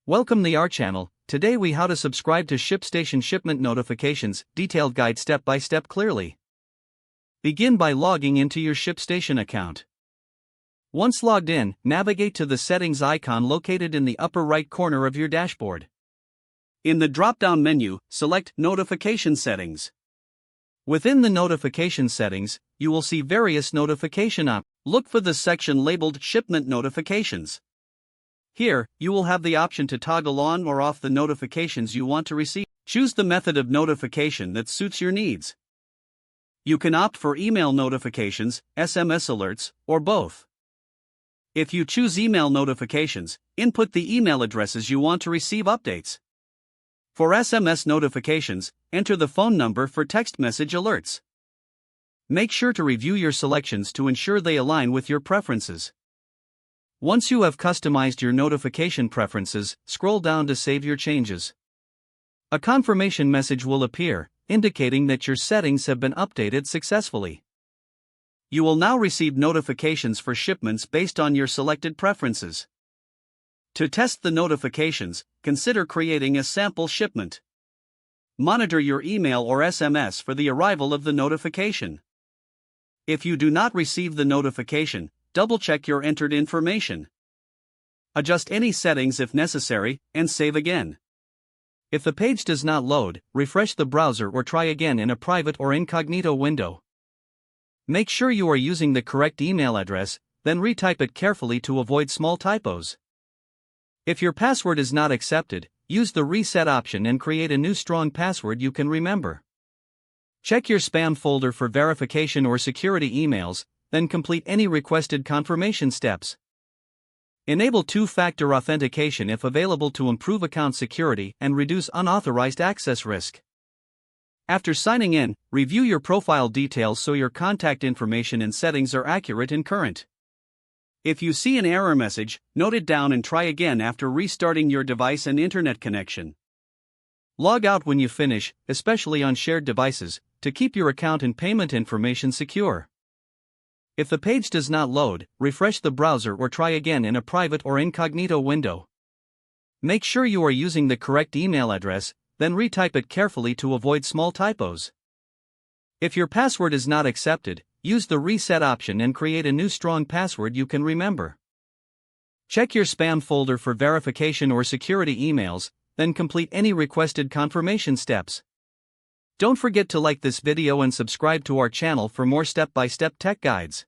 Welcome to our channel. Today we how to subscribe to ShipStation shipment notifications, detailed guide step by step clearly. Begin by logging into your ShipStation account. Once logged in, navigate to the settings icon located in the upper right corner of your dashboard. In the drop-down menu, select Notification Settings. Within the notification settings, you will see various notification options. Look for the section labeled Shipment Notifications. Here, you will have the option to toggle on or off the notifications you want to receive. Choose the method of notification that suits your needs. You can opt for email notifications, SMS alerts, or both. If you choose email notifications, input the email addresses you want to receive updates. For SMS notifications, enter the phone number for text message alerts. Make sure to review your selections to ensure they align with your preferences. Once you have customized your notification preferences, scroll down to save your changes. A confirmation message will appear, indicating that your settings have been updated successfully. You will now receive notifications for shipments based on your selected preferences. To test the notifications, consider creating a sample shipment. Monitor your email or SMS for the arrival of the notification. If you do not receive the notification, double-check your entered information. Adjust any settings if necessary, and save again. If the page does not load, refresh the browser or try again in a private or incognito window. Make sure you are using the correct email address, then retype it carefully to avoid small typos. If your password is not accepted, use the reset option and create a new strong password you can remember. Check your spam folder for verification or security emails, then complete any requested confirmation steps. Enable two-factor authentication if available to improve account security and reduce unauthorized access risk. After signing in, review your profile details so your contact information and settings are accurate and current. If you see an error message, note it down and try again after restarting your device and internet connection. Log out when you finish, especially on shared devices, to keep your account and payment information secure. If the page does not load, refresh the browser or try again in a private or incognito window. Make sure you are using the correct email address, then retype it carefully to avoid small typos. If your password is not accepted, use the reset option and create a new strong password you can remember. Check your spam folder for verification or security emails, then complete any requested confirmation steps. Don't forget to like this video and subscribe to our channel for more step-by-step tech guides.